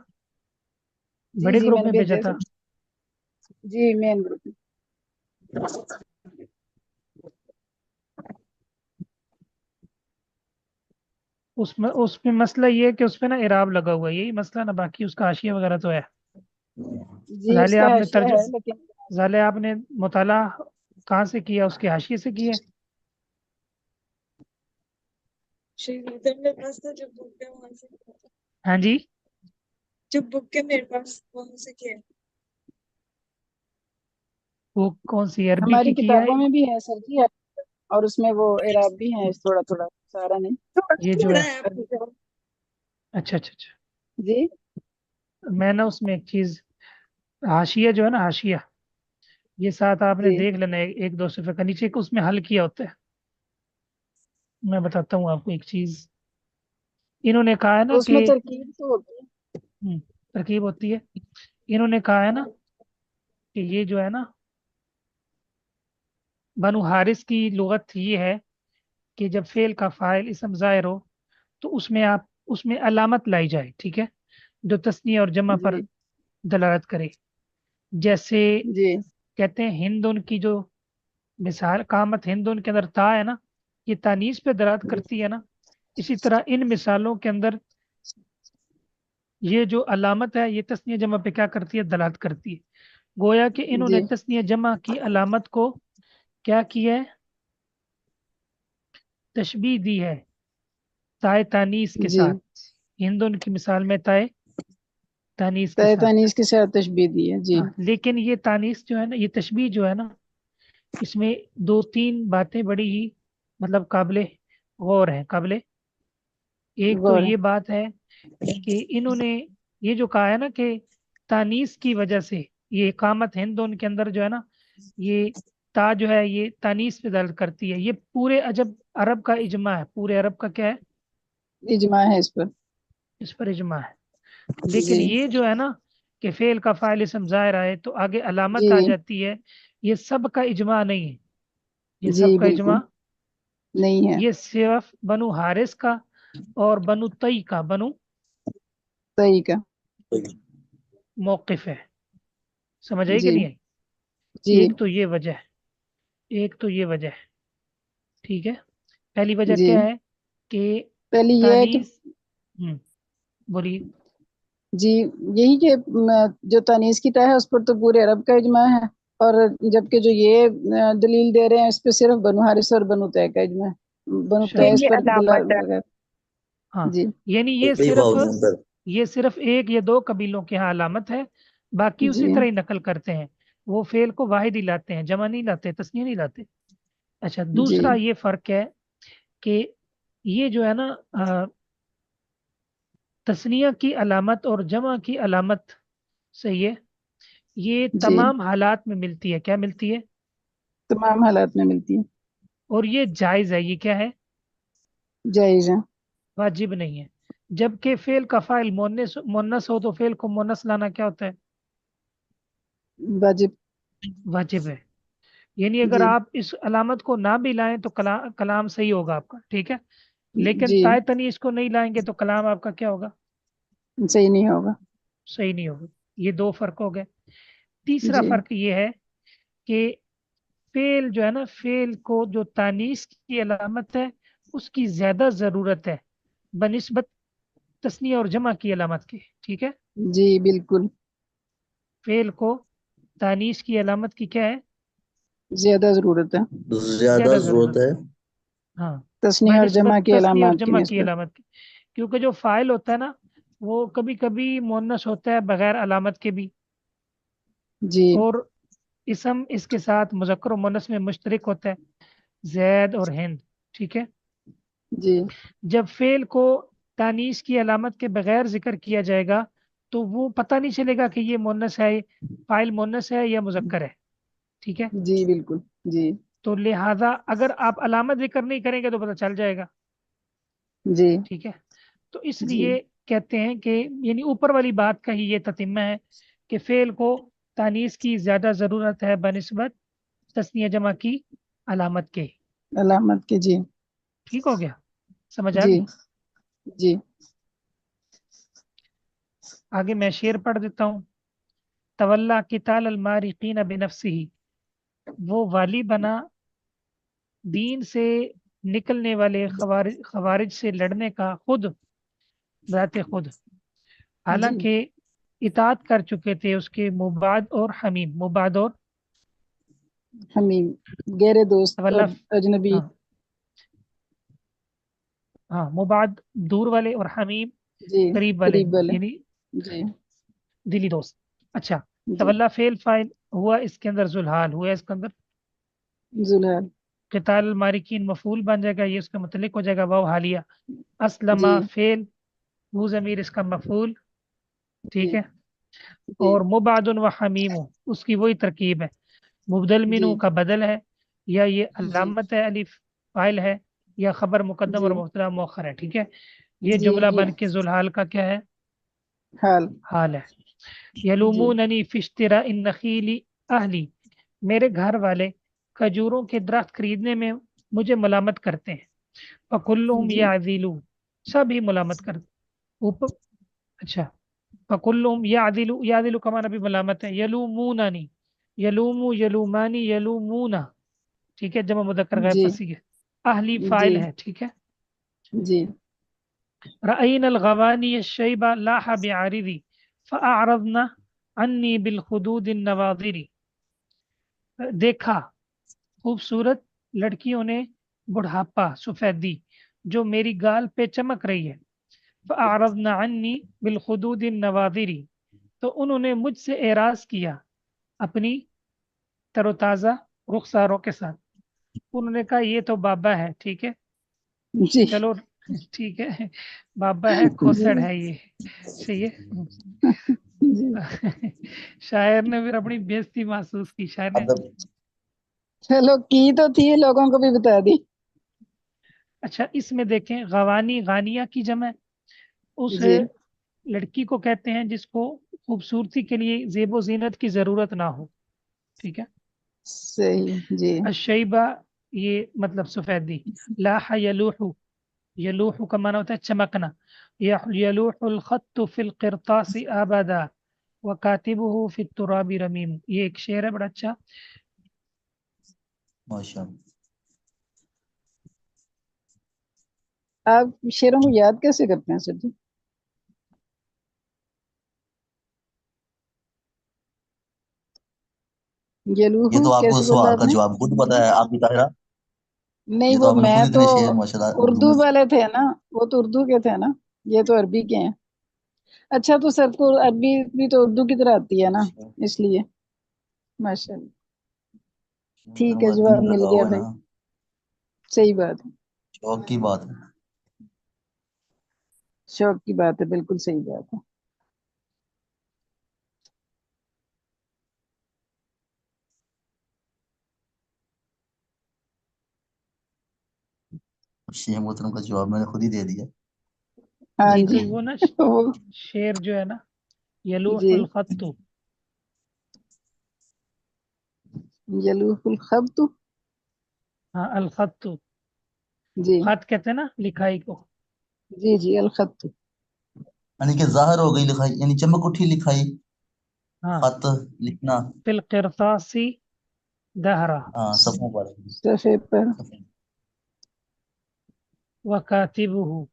جی بڑے جی گروپ میں نے میں بھیجا بھیجا تھا؟ سر، جی مین گروپ میں، اس میں مسئلہ یہ ہے کہ اس پہ نا اعراب لگا ہوا ہے، یہی مسئلہ نا، باقی اس کا حاشیہ وغیرہ تو ہے۔ جی اس ظاہر کا آپ نے حاشیہ ہے لیکن ظاہر آپ نے مطالعہ کہاں سے کیا؟ اس کے حاشیے سے کیا ہے؟ ادھر میرے پاس تھا جو بک ہے وہاں سے، ہاں جی، جو بک ہے میرے پاس وہاں سے کیا ہے۔ وہ کون سی عربی ہماری کی ہے؟ کتابوں میں بھی ہے سر جی، اور اس میں وہ اعراب بھی ہیں تھوڑا تھوڑا، سارا نہیں، یہ جو ہے عربی کا۔ اچھا اچھا اچھا، جی میں نا اس میں ایک چیز، حاشیہ جو ہے نا حاشیہ، یہ ساتھ آپ نے جی دیکھ لینا ایک دو صفحے کا نیچے اس میں حل کیا ہوتا ہے. میں بتاتا ہوں آپ کو ایک چیز. انہوں نے کہا ہے نا تو اس کہ میں ترکیب تو ہوتی ہے۔ ترکیب ہوتی ہے. انہوں نے کہا ہے نا کہ یہ جو ہے نا بنو حارث کی لغت یہ ہے کہ جب فعل کا فاعل اسم ظاہر ہو تو اس میں علامت لائی جائے، ٹھیک ہے، جو تثنیہ اور جمع پر جی دلالت کرے. جیسے جی کہتے ہیں ہندن کی جو مثال، قامت ہندن کے اندر تا ہے نا، یہ تانیث پہ دلالت کرتی ہے نا. اسی طرح ان مثالوں کے اندر یہ جو علامت ہے یہ تثنیہ جمع پہ کیا کرتی ہے؟ دلالت کرتی ہے. گویا کہ انہوں نے جی تثنیہ جمع کی علامت کو کیا کیا ہے؟ تشبیہ دی ہے تائے تانیث کے جی، ساتھ. ہندن کی مثال میں تائے تانیث کے طے ساتھ. تانیث کے ساتھ تشبیہ دی ہے جی. ہاں، لیکن یہ تانیث جو ہے نا، یہ تشبیہ جو ہے نا، اس میں دو تین باتیں بڑی ہی مطلب قابل غور ہیں. ایک تو غور ہے یہ بات ہے کہ انہوں نے یہ جو کہا ہے نا کہ تانیث کی وجہ سے یہ اقامت ہندون کے اندر جو ہے نا، یہ تا جو ہے یہ تانیث پہ دلالت کرتی ہے. یہ پورے عرب کا اجماع ہے. پورے عرب کا کیا ہے؟ اجماع ہے اس پر. اس پر اجماع ہے. لیکن جی یہ جو ہے نا کہ فعل کا فاعل اسم ظاہر آئے تو آگے علامت آ جی جاتی ہے، یہ سب کا اجماع نہیں ہے. یہ جی سب کا بالکل اجماع نہیں ہے. یہ صرف بنو حارث کا اور بنو تئی کا صحیح کا. موقف ہے. سمجھ آئی کہ جی نہیں آئی؟ جی ایک تو یہ وجہ ہے. ٹھیک ہے. پہلی وجہ جی، کیا ہے کہ پہلی یہ ہے کہ تانیث. بولیے. جی یہی کہ جو تانیث کی طے ہے اس پر تو پورے عرب کا اجماع ہے، اور جبکہ جو یہ دلیل دے رہے ہیں اس پہ صرف بنو حارث اور بنو طے کا اجماع ہے. بنو طے اس پر ہاں، جی یعنی یہ صرف ایک یا دو قبیلوں کے ہاں علامت ہے، باقی اسی جی طرح ہی نقل کرتے ہیں. وہ فعل کو واحد ہی لاتے ہیں، جمع نہیں لاتے، تثنیہ نہیں لاتے. اچھا، جی دوسرا یہ فرق ہے کہ یہ جو ہے نا تثنیہ کی علامت اور جمع کی علامت، صحیح ہے، یہ جی تمام حالات میں ملتی ہے. کیا ملتی ہے؟ تمام حالات میں ملتی ہے. اور یہ جائز ہے. یہ کیا ہے؟ جائز ہے. واجب نہیں ہے. جبکہ فعل کا فاعل مونس ہو تو فعل کو مونس لانا کیا ہوتا ہے؟ واجب. واجب ہے. یعنی اگر جی آپ اس علامت کو نہ بھی لائیں تو کلام صحیح ہوگا آپ کا، ٹھیک ہے. لیکن جی تائے تنیث کو نہیں لائیں گے تو کلام آپ کا کیا ہوگا؟ صحیح نہیں ہوگا. صحیح نہیں ہوگا. یہ دو فرق ہو گئے. تیسرا جی فرق یہ ہے کہ فعل جو ہے نا، فعل کو جو تانیث کی علامت ہے اس کی زیادہ ضرورت ہے بنسبت تثنیہ اور جمع کی علامت کے، ٹھیک ہے. جی بالکل فعل کو تانیث کی علامت کی کیا ہے؟ زیادہ ضرورت ہے. زیادہ ضرورت ہے. ہاں، تثنیہ اور بنسبت جمع کی تثنیہ اور علامات کی جمع کی نسبت. علامت کی. کیونکہ جو فاعل ہوتا ہے نا وہ کبھی کبھی مؤنث ہوتا ہے بغیر علامت کے بھی، جی اور اسم اس کے ساتھ مذکر و مؤنث میں مشترک ہوتا ہے، زید اور ہند، ٹھیک ہے. جی جب فعل کو تانیث کی علامت کے بغیر ذکر کیا جائے گا تو وہ پتہ نہیں چلے گا کہ یہ مؤنث ہے، فاعل مؤنث ہے یا مذکر ہے، ٹھیک ہے. جی بالکل. جی تو لہذا اگر آپ علامت ذکر نہیں کریں گے تو پتہ چل جائے گا، جی ٹھیک ہے. تو اس جی لیے کہتے ہیں کہ یعنی اوپر والی بات کا ہی یہ تتمہ ہے کہ فعل کو تانیث کی زیادہ ضرورت ہے بنسبت تثنیہ جمع کی علامت کے. علامت کے. جی ٹھیک ہو گیا؟ سمجھ آ جی گئی؟ جی آگے میں شعر پڑھ دیتا ہوں. تولا قتال المارقین بنفسہ، وہ والی بنا دین سے نکلنے والے خوارج سے لڑنے کا ذات خود، جی حالانکہ اطاعت کر چکے تھے اس کے مباد اور حمیم. مباد اور حمیم گہرے دوست اور تولا. اجنبی. ہاں ہاں، مباد دور والے اور حمیم جی قریب والے، قریب والے. یعنی جی دلی دوست. اچھا، جی تولا فعل فاعل ہوا، اس کے اندر ذوالحال ہوا، اس کے اندر ذوالحال. قتال المارکین مفعول بن جائے گا، یہ اس کا متعلق ہو جائے گا واو حالیہ. اسلمہ جی فعل، وہ ضمیر اس کا مفعول. ٹھیک جی ہے. جی اور مبعد و حمیم اس کی وہی ترکیب ہے، مبدل جی منہ کا بدل ہے، یا یہ جی علامت ہے الف فاعل ہے، یا خبر مقدم اور جی مبتدا مؤخر ہے. ٹھیک ہے. یہ جی جملہ جی بن کے ذوالحال کا کیا ہے؟ حال. حال ہے. جی یلوموننی فی اشتراء النخیل اہلی، میرے گھر والے کھجوروں کے درخت خریدنے میں مجھے ملامت کرتے ہیں. فکلہم جی یعذلون، سبھی ملامت کرتے اوپر. اچھا، فکلہم یعذلون، یعذلون کا معنی بھی ملامت ہے. یلوموننی، یلومو یلومانی یلومونا. ٹھیک ہے، جمع مذکر غائب جی کا صیغہ. اہلی جی فاعل ہے. ٹھیک ہے. جی رأينا الغواني الشيبة لاح بعارضي فأعرضنا عني بالخدود النواظر. دیکھا خوبصورت لڑکیوں نے بڑھاپا سفیدی جو میری گال پہ چمک رہی ہے. فأعرضنا عني بالخدود النواظر، تو انہوں نے مجھ سے اعراض کیا اپنی تر و تازہ رخساروں کے ساتھ. انہوں نے کہا یہ تو بابا ہے. ٹھیک ہے، جی چلو ٹھیک ہے، بابا ہے، جی کھوسڑ ہے یہ. صحیح ہے. جی. شاعر نے پھر اپنی بےزتی محسوس کی. شاعر نے ادب. چلو کی تو تھی، لوگوں کو بھی بتا دی. اچھا اس میں دیکھیں غوانی غانیہ کی جمع ہے. اس جی لڑکی کو کہتے ہیں جس کو خوبصورتی کے لیے زیب و زینت کی ضرورت نہ ہو. ٹھیک ہے. صحیح. جی الشیبہ یہ مطلب سفیدی. لاح یلوح، یلوح کا معنی ہوتا ہے چمکنا. یلوح الخط فی القرطاس ابدا وکاتبہ فی التراب رمیم. یہ ایک شعر ہے بڑا اچھا. ماشاء اللہ. آپ شعروں کو یاد کیسے کرتے ہیں سر جی؟ یہ یلوہو تو آپ کو کیسے بولا سوال آپ کا نے؟ جواب خود پتا ہے آپ کی طاہرہ. نہیں، یہ تو وہ آپ نے میں خود تو اتنے شعر ماشاء اللہ اردو اردو میں. والے تھے نا، وہ تو اردو کے تھے نا، یہ تو عربی کے ہیں. اچھا تو سر کو عربی بھی تو اردو کی طرح آتی ہے نا، اس لیے ماشاء اللہ. ٹھیک ہے، عربی جواب میں مل لگا گیا ہوا ہے بھائی. نا. صحیح بات ہے، شوق کی بات ہے. شوق کی بات ہے، بالکل صحیح بات ہے. شیخ محترم کا جواب میں نے خود ہی دے دیا. ہاں جی جی. تو وہ نا وہ- شعر جو ہے نا یلوح جی الخط. یلوح الخط. ہاں الخط، جی خط کہتے ہیں نا لکھائی کو. جی جی الخط. یعنی کہ ظاہر ہو گئی لکھائی، یعنی چمک اٹھی لکھائی. ہاں خط لکھنا. فی القرطاس دہرا ہاں صفوں پر. صفحے پر. وکاتبہ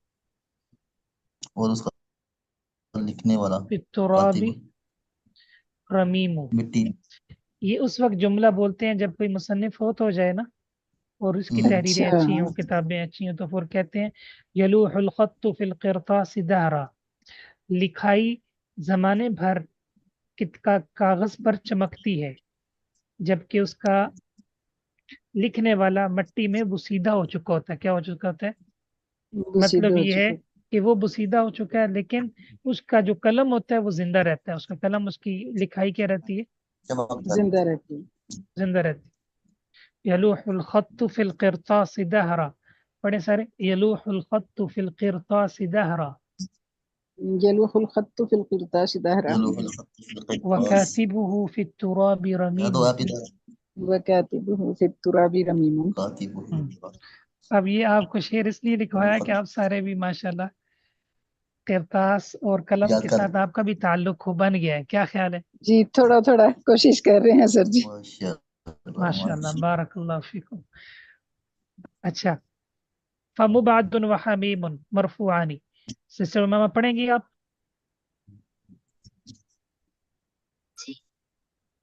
اور اس کا لکھنے والا فی التراب کاتب رمیم. مٹی. یہ اس وقت جملہ بولتے ہیں جب کوئی مصنف فوت ہو جائے نا اور اس کی تحریریں اچھا اچھی ہوں، کتابیں اچھی ہوں، تو پھر کہتے ہیں یلوح الخط فی القرطاس دہرا، لکھائی زمانے بھر کا کاغذ پر چمکتی ہے جبکہ اس کا لکھنے والا مٹی میں بسیدہ ہو چکا ہوتا ہے. کیا ہو چکا ہوتا ہے؟ بسیدہ مطلب ہو یہ ہے چکا. کہ وہ بسیدہ ہو چکا ہے لیکن اس کا جو قلم ہوتا ہے وہ زندہ رہتا ہے. اس کا قلم، اس کی لکھائی کیا رہتی ہے؟ زندہ رہتی ہے. زندہ رہتی ہے. یلوح الخط فی القرطاس دہرا. بڑے سارے یلوح الخط فی القرطاس دہرا یلوح الخط فی القرطاس دہرا وکاتبہ فی التراب یا رمیم. تو آپ کی طرح وکاتبہ فی التراب رمیم. کاتب. اب یہ آپ کو شعر اس لیے لکھوایا کہ آپ سارے بھی ماشاءاللہ کرتاس اور قلم یاد کے کر. ساتھ آپ کا بھی تعلق ہو بن گیا ہے. کیا خیال ہے؟ جی تھوڑا تھوڑا کوشش کر رہے ہیں سر جی. ماشاء اللہ ماشاءاللہ ماشاء بارک اللہ فیکم. اچھا، فمبعد وحمیم مرفوعانی. سسٹر ماما پڑھیں گی آپ؟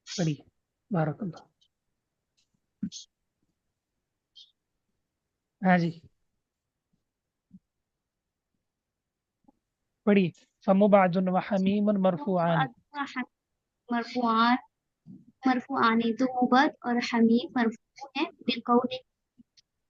پڑھیے بارک اللہ. ہاں جی پڑھیے. فمبعد وحمیم مرفوعان. مرفوعان، مرفوعان تو مبد اور حمیم مرفوع ہے بالقول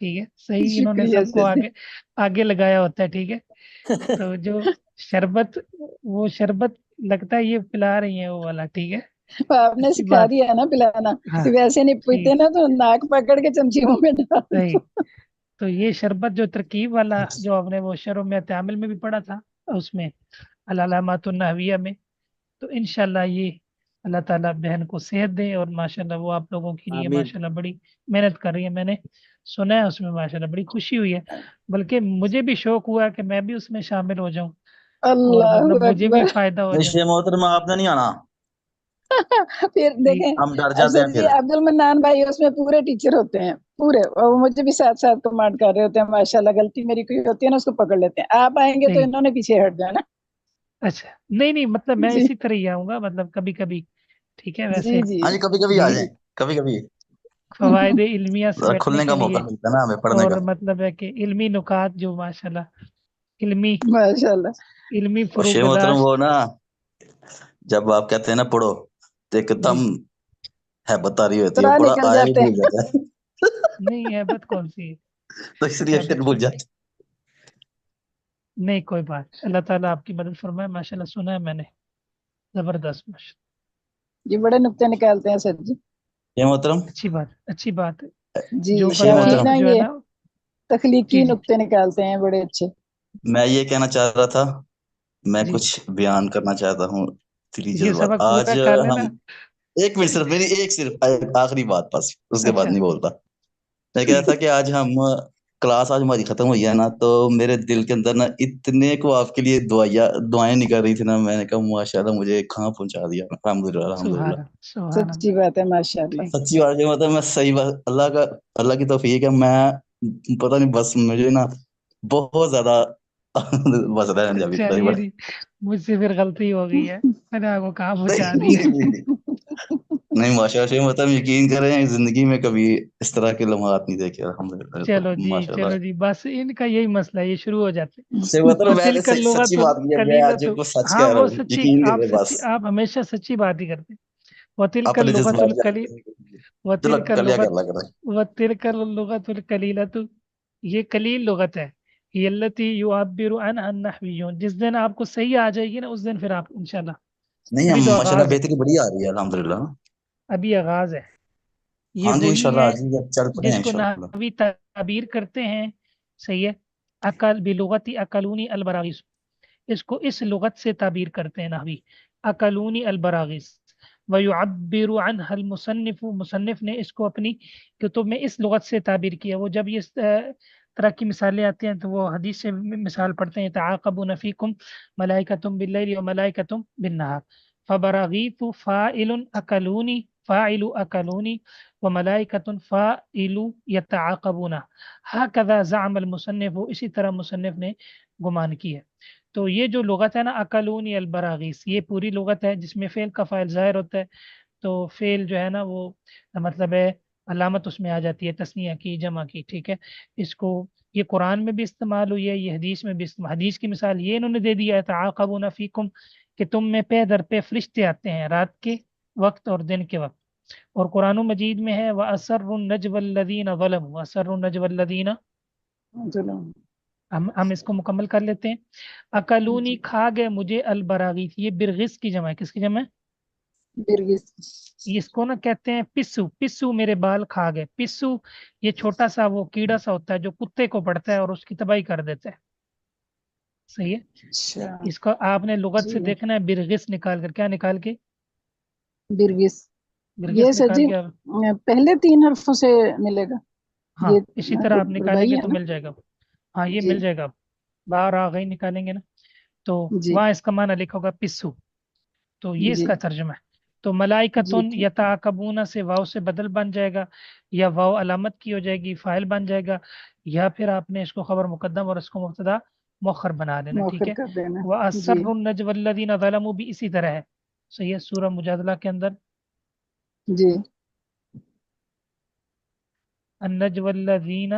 ٹھیک ہے صحیح، انہوں نے شکریہ سب کو سر جی۔ آگے آگے لگایا ہوتا ہے، ٹھیک ہے. تو جو شربت، وہ شربت لگتا ہے یہ پلا رہی ہیں وہ والا، ٹھیک ہے. آپ نے اچھی سکھا بات. دیا نا پلانا، ہاں کہ ویسے نہیں ٹھیک پیتے نا تو ناک پکڑ کے چمچی منہ میں ڈال صحیح. دو۔ تو یہ شربت جو ترکیب والا جو آپ نے وہ شرح میں تعامل میں بھی پڑھا تھا، اس میں العلامات النحویہ میں، تو انشاءاللہ یہ اللہ تعالیٰ بہن کو صحت دے، اور ماشاءاللہ وہ آپ لوگوں کے لیے آمین. ماشاءاللہ بڑی محنت کر رہی ہے. میں نے سنا ہے اس میں ماشاءاللہ بڑی خوشی ہوئی ہے، بلکہ مجھے بھی شوق ہوا کہ میں بھی اس میں شامل ہو جاؤں، اور اللہ مطلب مجھے بھی اکبر۔ فائدہ ہو جائے. شیخ محترم آپ نے نہیں آنا، پھر ٹھیک. دیکھیں ہم ڈر جاتے ہیں اسد جی، پھر. عبد المنان بھائی اس میں پورے ٹیچر ہوتے ہیں پورے، اور وہ مجھے بھی ساتھ ساتھ کمانڈ کر رہے ہوتے ہیں، ماشاءاللہ غلطی میری کوئی ہوتی ہے نا اس کو پکڑ لیتے ہیں، آپ آئیں گے تو ٹھیک. انہوں نے پیچھے ہٹ جانا۔ اچھا نہیں نہیں، مطلب میں جی اسی طرح ہی آؤں گا، مطلب کبھی کبھی، ٹھیک ہے. جی ویسے جی ہاں جی کبھی کبھی آ یہ جائیں، کبھی کبھی فوائد علمیہ ذرا سمیٹنے کھلنے کے کا موقع لیے، ملتا ہے نا ہمیں پڑھنے اور کا. مطلب ہے کہ علمی نکات جو ماشاءاللہ علمی ماشاءاللہ۔ علمی اور شیخ محترم فروغ وہ نا جب آپ کہتے ہیں نا پڑھو تو ایک جی. دم ہے بتا رہی ہوتی ہے، وہ سرا پڑھا نکل آیا بھی جاتے بھول ہیں۔ جاتا ہے نہیں ہیبت کون سی ہے؟ تو اس لیے پھر ہیبت بھول کون سی؟ جاتے نہیں کوئی بات، اللہ تعالیٰ آپ کی مدد فرمائے. ماشاءاللہ سنا ہے میں نے، زبردست یہ بڑے نقطے نکالتے ہیں سر جی۔ شیخ محترم. اچھی بات، اچھی بات ہے. جی جو شیخ بندہ محترم نا جو ہے یہ نا، تخلیقی جی جی نقطے نکالتے ہیں بڑے اچھے۔ میں یہ کہنا چاہ رہا تھا، میں جی، کچھ بیان کرنا چاہتا ہوں 3 یہ جذبات. سبق آج پورا کر لینا. ہم ایک منٹ صرف، میری ایک صرف آخری بات، بس اس کے بعد اچھا نہیں بولتا. میں کہہ رہا تھا کہ آج ہم کلاس آج ہماری ختم ہوئی ہے نا، تو میرے دل کے اندر نا اتنے کو آپ کے لیے دعائیں نکل رہی تھی نا، میں نے کہا ماشاءاللہ مجھے کہاں پہنچا دیا. الحمدللہ الحمدللہ. سبحان اللہ، سبحان اللہ. سچی بات ہے ماشاءاللہ۔ ٹھیک. سچی بات ہے، مطلب میں صحیح بات، اللہ کی توفیق ہے. میں پتہ نہیں بس مجھے نا بہت زیادہ بس رہنے دیا ابھی پتہ نہیں چلیے بڑا. جی، مجھ سے پھر غلطی ہو گئی ہے، میں نے آپ کو کہاں پہنچا نہیں دیا. نہیں نہیں نہیں، ماشاء اللہ مطلب یقین کریں زندگی میں کبھی اس طرح کے لمحات نہیں دیکھے الحمدللہ. تو چلو جی، ماشاء اللہ چلو جی، بس ان کا یہی مسئلہ ہے، یہ شروع ہو جاتے سے مطلب میں نے وتلک سچی اللغۃ بات کی ہے، میں آج القلیلۃ. کو سچ ہاں کہہ رہا وہ ہوں، سچی، یقین آپ کریں بس. سچی، آپ ہمیشہ سچی بات ہی کرتے ہیں. وتلک اپنے اللغۃ جذبات القلیل، چلو وتلک کر لیا اللغۃ کر لا کر. وتلک اللغۃ القلیلۃ، یہ قلیل لغت ہے. یہ التی یعبر عنہا النحویون. جس دن آپ کو صحیح آ جائے گی نا، اس دن پھر آپ انشاءاللہ. نہیں ابھی ہم تو ماشاء اللہ آغاز ہے، بہتری بڑی آ رہی ہے الحمدللہ. ابھی آغاز ہے. یہ ہاں جی وہی انشاءاللہ ہے آج ہی اب چل پڑے ہیں جس کو انشاءاللہ. نحوی تعبیر کرتے ہیں. صحیح ہے. عقل بلغت اقلونی البراغیث، اس کو اس لغت سے تعبیر کرتے ہیں نحوی، اقلونی البراغیث. ویعبر عنها المصنف، مصنف نے اس کو اپنی کتب میں اس لغت سے تعبیر کیا. وہ جب یہ طرح کی مثالیں آتی ہیں تو وہ حدیث سے مثال پڑھتے ہیں، تعاقبون فیکم ملائکۃ باللیل وملائکۃ بالنہار. فبراغیث فاعل اقلونی، فاعل اقلونی، وملائکۃ فاعل یتعاقبون. ہکذا زعم المصنف، اسی طرح مصنف نے گمان کی ہے. تو یہ جو لغت ہے نا اقلونی البراغیث، یہ پوری لغت ہے جس میں فعل کا فاعل ظاہر ہوتا ہے. تو فعل جو ہے نا وہ مطلب ہے علامت اس میں آ جاتی ہے تثنیہ کی، جمع کی. ٹھیک ہے. اس کو یہ قرآن میں بھی استعمال ہوئی ہے، یہ حدیث میں بھی استعمال. حدیث کی مثال یہ انہوں نے دے دیا ہے، تعاقبون فیکم، کہ تم میں پے در پہ فرشتے آتے ہیں رات کے وقت اور دن کے وقت. اور قرآن مجید میں ہے وَأَسَرُّ النَّجْوَ الَّذِينَ ظَلَمُوا، وَأَسَرُّ النَّجْوَ الَّذِينَ. چلو ہم اس کو مکمل کر لیتے ہیں. اکلونی، کھا گئے مجھے، البراغیث، یہ برغس کی جمع ہے. کس کی جمع ہے؟ برگس۔ اس کو نا کہتے ہیں پسو. پسو میرے بال کھا گئے. پسو یہ چھوٹا سا وہ کیڑا سا ہوتا ہے جو کتے کو پڑتا ہے اور اس کی تباہی کر دیتا ہے. صحیح ہے. اچھا اس کو آپ نے لغت جی سے دیکھنا ہے، برغس نکال کر. کیا نکال کے؟ برگس۔ یہ برغس سر نکال جی کے آپ. پہلے 3 حرفوں سے ملے گا ہاں یہ اسی طرح آپ نکالیں ربائی گے ہے تو نا؟ مل جائے گا. ہاں یہ جی مل جائے گا. باہر آ گئی نکالیں گے نا تو جی وہاں اس کا معنی لکھا ہوگا پسو. تو یہ اس جی کا ترجمہ ہے. تو جی ملائکتن ٹھیک۔ یتعاقبون سے واو سے بدل بن جائے گا، یا واو علامت کی ہو جائے گی، فاعل بن جائے گا، یا پھر آپ نے اس کو خبر مقدم اور اس کو مبتدا مؤخر بنا دینا. ٹھیک مؤخر ہے. کر دینا۔ جی وَأَسَرُّ النَّجْوَ الَّذِينَ ظَلَمُوا بھی اسی طرح ہے. صحیح ہے. سورہ مجادلہ کے اندر جی النجو الذین،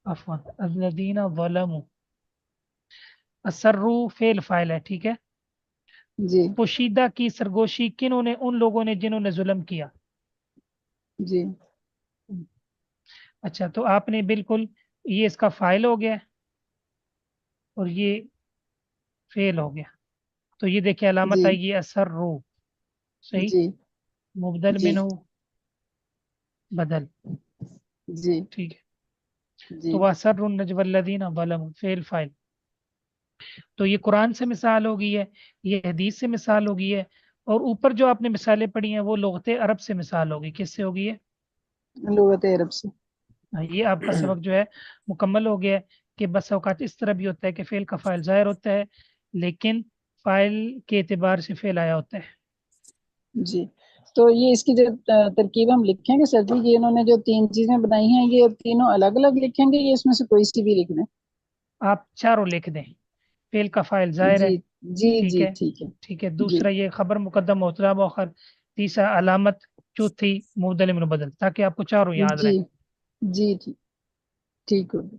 عفوا الذین ظلموا. اسرو فعل فاعل ہے. ٹھیک ہے. جی پوشیدہ کی سرگوشی کنہوں نے؟ ان لوگوں نے جنہوں نے ظلم کیا. جی اچھا تو آپ نے بالکل یہ اس کا فائل ہو گیا اور یہ فعل ہو گیا. تو یہ دیکھیں علامت جی آئی یہ اثر رو صحیح. جی مبدل جی منہ بدل. جی ٹھیک ہے. جی تو وَأَسَرُّ النَّجْوَى الَّذِينَ ظَلَمُوا فعل فاعل. تو یہ قرآن سے مثال ہو گئی ہے, یہ حدیث سے مثال ہو گئی ہے, اور اوپر جو آپ نے مثالیں پڑھی ہیں وہ لغت عرب سے مثال ہوگی. کس سے ہوگی ہے؟ لغت عرب سے. یہ آپ کا سبق جو ہے مکمل ہو گیا ہے کہ بس اوقات اس طرح بھی ہوتا ہے کہ فعل کا فاعل ظاہر ہوتا ہے لیکن فاعل کے اعتبار سے فعل آیا ہوتا ہے. جی تو یہ اس کی جو ترکیب ہم لکھیں گے سر جی, یہ انہوں نے جو 3 چیزیں بنائی ہیں یہ تینوں الگ الگ لکھیں گے, یہ اس میں سے کوئی سی بھی لکھ دیں؟ آپ چاروں لکھ دیں. فعل کا فاعل ظاہر ہے, جی جی ٹھیک جی ہے. ٹھیک ہے. ٹھیک ہے. جی دوسرا یہ خبر مقدم مبتدا مؤخر. تیسرا علامت, چوتھی مبدل من بدل, تاکہ آپ کو چاروں یاد جی رہیں. جی ٹھیک ٹھیک ہوگا.